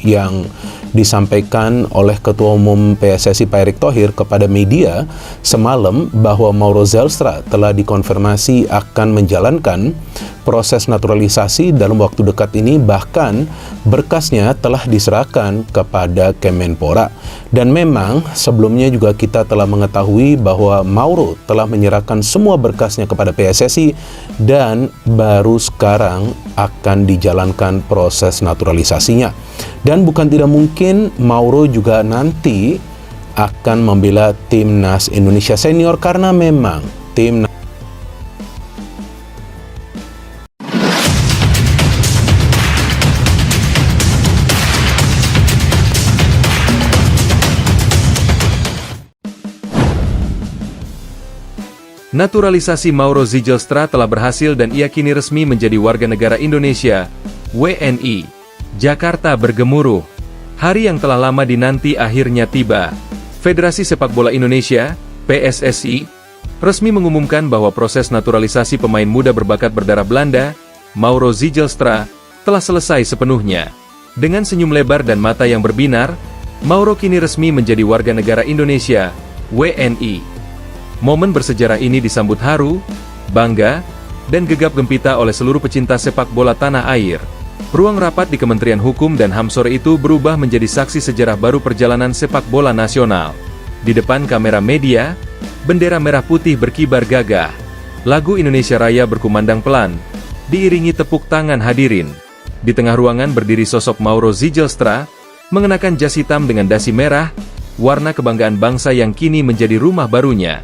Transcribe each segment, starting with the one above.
yang disampaikan oleh Ketua Umum PSSI Pak Erick Thohir kepada media semalam bahwa Mauro Zylstra telah dikonfirmasi akan menjalankan proses naturalisasi dalam waktu dekat ini, bahkan berkasnya telah diserahkan kepada Kemenpora. Dan memang sebelumnya juga kita telah mengetahui bahwa Mauro telah menyerahkan semua berkasnya kepada PSSI dan baru sekarang akan dijalankan proses naturalisasinya. Dan bukan tidak mungkin Mauro juga nanti akan membela timnas Indonesia senior karena memang tim Naturalisasi Mauro Zylstra telah berhasil dan ia kini resmi menjadi warga negara Indonesia, WNI. Jakarta bergemuruh. Hari yang telah lama dinanti akhirnya tiba. Federasi Sepak Bola Indonesia, PSSI, resmi mengumumkan bahwa proses naturalisasi pemain muda berbakat berdarah Belanda, Mauro Zylstra, telah selesai sepenuhnya. Dengan senyum lebar dan mata yang berbinar, Mauro kini resmi menjadi warga negara Indonesia, WNI. Momen bersejarah ini disambut haru, bangga, dan gegap gempita oleh seluruh pecinta sepak bola tanah air. Ruang rapat di Kementerian Hukum dan HAM sore itu berubah menjadi saksi sejarah baru perjalanan sepak bola nasional. Di depan kamera media, bendera merah putih berkibar gagah. Lagu Indonesia Raya berkumandang pelan, diiringi tepuk tangan hadirin. Di tengah ruangan berdiri sosok Mauro Zylstra, mengenakan jas hitam dengan dasi merah, warna kebanggaan bangsa yang kini menjadi rumah barunya.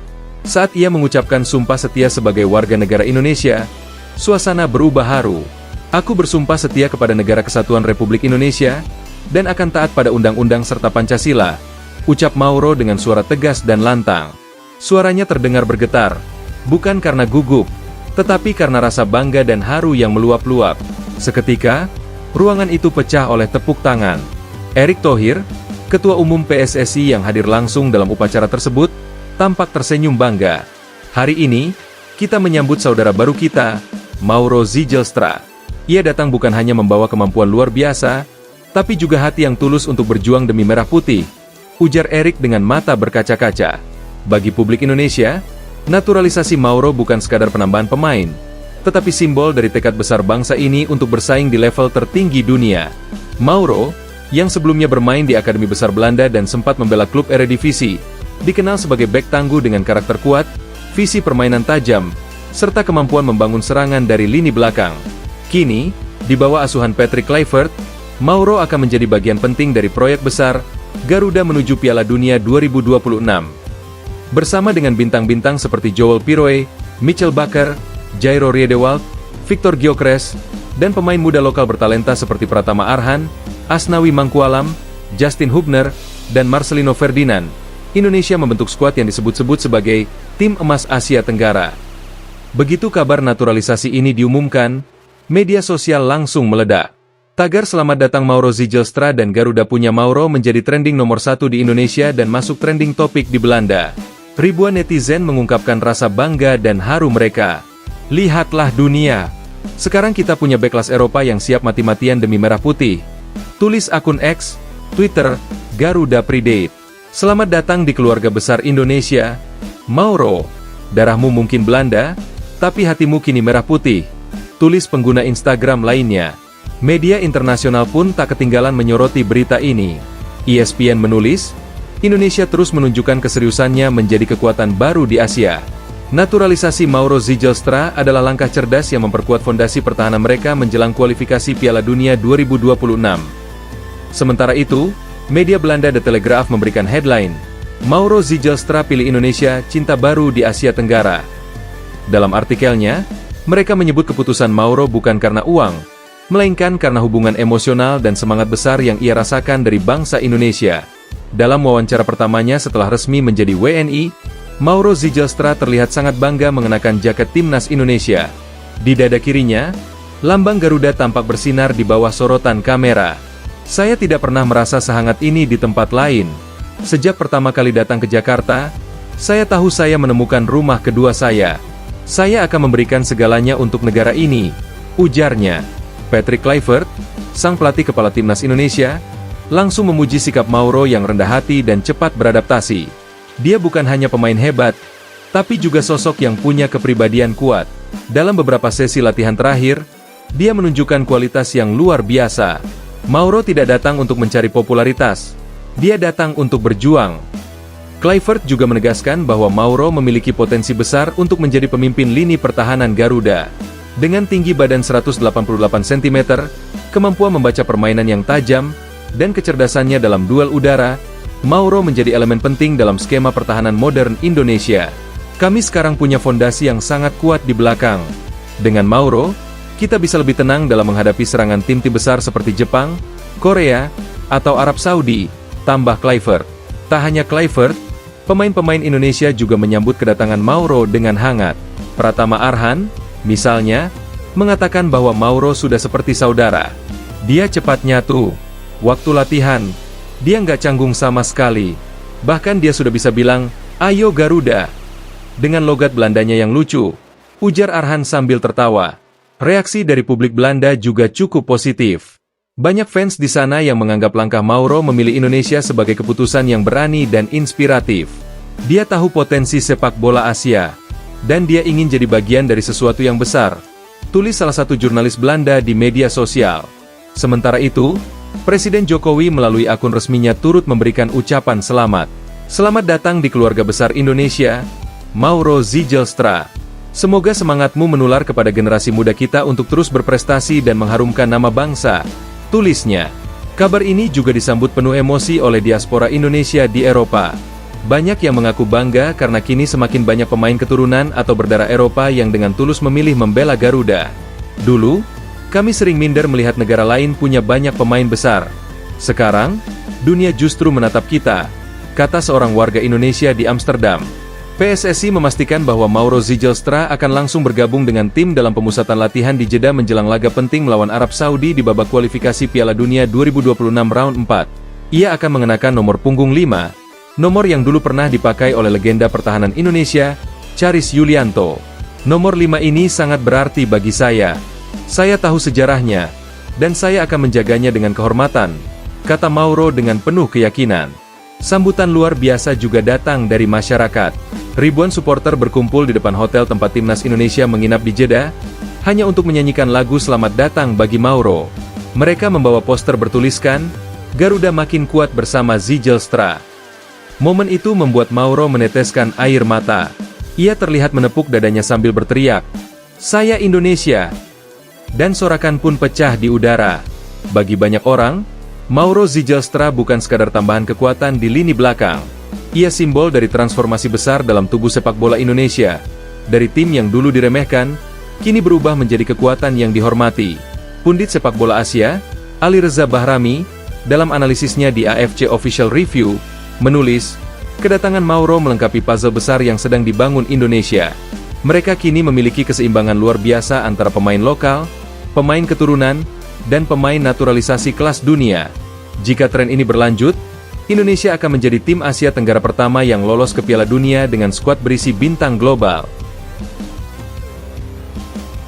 Saat ia mengucapkan sumpah setia sebagai warga negara Indonesia, suasana berubah haru. Aku bersumpah setia kepada Negara Kesatuan Republik Indonesia, dan akan taat pada undang-undang serta Pancasila, ucap Mauro dengan suara tegas dan lantang. Suaranya terdengar bergetar, bukan karena gugup, tetapi karena rasa bangga dan haru yang meluap-luap. Seketika, ruangan itu pecah oleh tepuk tangan. Erick Thohir, Ketua Umum PSSI yang hadir langsung dalam upacara tersebut, tampak tersenyum bangga. Hari ini, kita menyambut saudara baru kita, Mauro Zylstra. Ia datang bukan hanya membawa kemampuan luar biasa, tapi juga hati yang tulus untuk berjuang demi merah putih, ujar Erick dengan mata berkaca-kaca. Bagi publik Indonesia, naturalisasi Mauro bukan sekadar penambahan pemain, tetapi simbol dari tekad besar bangsa ini untuk bersaing di level tertinggi dunia. Mauro, yang sebelumnya bermain di Akademi Besar Belanda dan sempat membela klub Eredivisie, dikenal sebagai bek tangguh dengan karakter kuat, visi permainan tajam, serta kemampuan membangun serangan dari lini belakang. Kini, di bawah asuhan Patrick Kluivert, Mauro akan menjadi bagian penting dari proyek besar Garuda menuju Piala Dunia 2026. Bersama dengan bintang-bintang seperti Joel Piroe, Mitchell Bakker, Jairo Riedewald, Victor Gyökeres, dan pemain muda lokal bertalenta seperti Pratama Arhan, Asnawi Mangkualam, Justin Hubner, dan Marcelino Ferdinand, Indonesia membentuk skuad yang disebut-sebut sebagai Tim Emas Asia Tenggara. Begitu kabar naturalisasi ini diumumkan, media sosial langsung meledak. Tagar "Selamat datang Mauro Zylstra" dan "Garuda punya Mauro" menjadi trending nomor 1 di Indonesia dan masuk trending topik di Belanda. Ribuan netizen mengungkapkan rasa bangga dan haru mereka. Lihatlah dunia. Sekarang kita punya bek kelas Eropa yang siap mati-matian demi merah putih. Tulis akun X, Twitter, Garuda Predate. Selamat datang di keluarga besar Indonesia, Mauro. Darahmu mungkin Belanda, tapi hatimu kini merah putih. Tulis pengguna Instagram lainnya. Media internasional pun tak ketinggalan menyoroti berita ini. ESPN menulis, Indonesia terus menunjukkan keseriusannya menjadi kekuatan baru di Asia. Naturalisasi Mauro Zylstra adalah langkah cerdas yang memperkuat fondasi pertahanan mereka menjelang kualifikasi Piala Dunia 2026. Sementara itu, media Belanda The Telegraaf memberikan headline, Mauro Zylstra pilih Indonesia, cinta baru di Asia Tenggara. Dalam artikelnya, mereka menyebut keputusan Mauro bukan karena uang, melainkan karena hubungan emosional dan semangat besar yang ia rasakan dari bangsa Indonesia. Dalam wawancara pertamanya setelah resmi menjadi WNI, Mauro Zylstra terlihat sangat bangga mengenakan jaket timnas Indonesia. Di dada kirinya, lambang Garuda tampak bersinar di bawah sorotan kamera. Saya tidak pernah merasa sehangat ini di tempat lain. Sejak pertama kali datang ke Jakarta, saya tahu saya menemukan rumah kedua saya. Saya akan memberikan segalanya untuk negara ini, ujarnya. Patrick Kluivert, sang pelatih kepala timnas Indonesia, langsung memuji sikap Mauro yang rendah hati dan cepat beradaptasi. Dia bukan hanya pemain hebat, tapi juga sosok yang punya kepribadian kuat. Dalam beberapa sesi latihan terakhir, dia menunjukkan kualitas yang luar biasa. Mauro tidak datang untuk mencari popularitas, dia datang untuk berjuang. Kluivert juga menegaskan bahwa Mauro memiliki potensi besar untuk menjadi pemimpin lini pertahanan Garuda. Dengan tinggi badan 188 cm, kemampuan membaca permainan yang tajam, dan kecerdasannya dalam duel udara, Mauro menjadi elemen penting dalam skema pertahanan modern Indonesia. Kami sekarang punya fondasi yang sangat kuat di belakang. Dengan Mauro, kita bisa lebih tenang dalam menghadapi serangan tim-tim besar seperti Jepang, Korea, atau Arab Saudi, tambah Kluivert. Tak hanya Kluivert, pemain-pemain Indonesia juga menyambut kedatangan Mauro dengan hangat. Pratama Arhan, misalnya, mengatakan bahwa Mauro sudah seperti saudara. Dia cepat nyatu. Waktu latihan, dia nggak canggung sama sekali. Bahkan dia sudah bisa bilang, "Ayo Garuda." Dengan logat Belandanya yang lucu, ujar Arhan sambil tertawa. Reaksi dari publik Belanda juga cukup positif. Banyak fans di sana yang menganggap langkah Mauro memilih Indonesia sebagai keputusan yang berani dan inspiratif. Dia tahu potensi sepak bola Asia, dan dia ingin jadi bagian dari sesuatu yang besar, tulis salah satu jurnalis Belanda di media sosial. Sementara itu, Presiden Jokowi melalui akun resminya turut memberikan ucapan selamat. Selamat datang di keluarga besar Indonesia, Mauro Zijlstra. Semoga semangatmu menular kepada generasi muda kita untuk terus berprestasi dan mengharumkan nama bangsa, tulisnya. Kabar ini juga disambut penuh emosi oleh diaspora Indonesia di Eropa. Banyak yang mengaku bangga karena kini semakin banyak pemain keturunan atau berdarah Eropa yang dengan tulus memilih membela Garuda. Dulu, kami sering minder melihat negara lain punya banyak pemain besar. Sekarang, dunia justru menatap kita, kata seorang warga Indonesia di Amsterdam. PSSI memastikan bahwa Mauro Zijlstra akan langsung bergabung dengan tim dalam pemusatan latihan di Jeddah menjelang laga penting melawan Arab Saudi di babak kualifikasi Piala Dunia 2026 round 4. Ia akan mengenakan nomor punggung 5, nomor yang dulu pernah dipakai oleh legenda pertahanan Indonesia, Charis Yulianto. Nomor 5 ini sangat berarti bagi saya. Saya tahu sejarahnya, dan saya akan menjaganya dengan kehormatan, kata Mauro dengan penuh keyakinan. Sambutan luar biasa juga datang dari masyarakat. Ribuan supporter berkumpul di depan hotel tempat timnas Indonesia menginap di Jeddah, hanya untuk menyanyikan lagu selamat datang bagi Mauro. Mereka membawa poster bertuliskan, Garuda makin kuat bersama Zijlstra. Momen itu membuat Mauro meneteskan air mata. Ia terlihat menepuk dadanya sambil berteriak, "Saya Indonesia!" Dan sorakan pun pecah di udara. Bagi banyak orang, Mauro Zijlstra bukan sekadar tambahan kekuatan di lini belakang. Ia simbol dari transformasi besar dalam tubuh sepak bola Indonesia. Dari tim yang dulu diremehkan, kini berubah menjadi kekuatan yang dihormati. Pundit sepak bola Asia, Ali Reza Bahrami, dalam analisisnya di AFC Official Review, menulis, kedatangan Mauro melengkapi puzzle besar yang sedang dibangun Indonesia. Mereka kini memiliki keseimbangan luar biasa antara pemain lokal, pemain keturunan, dan pemain naturalisasi kelas dunia. Jika tren ini berlanjut, Indonesia akan menjadi tim Asia Tenggara pertama yang lolos ke Piala Dunia dengan skuad berisi bintang global.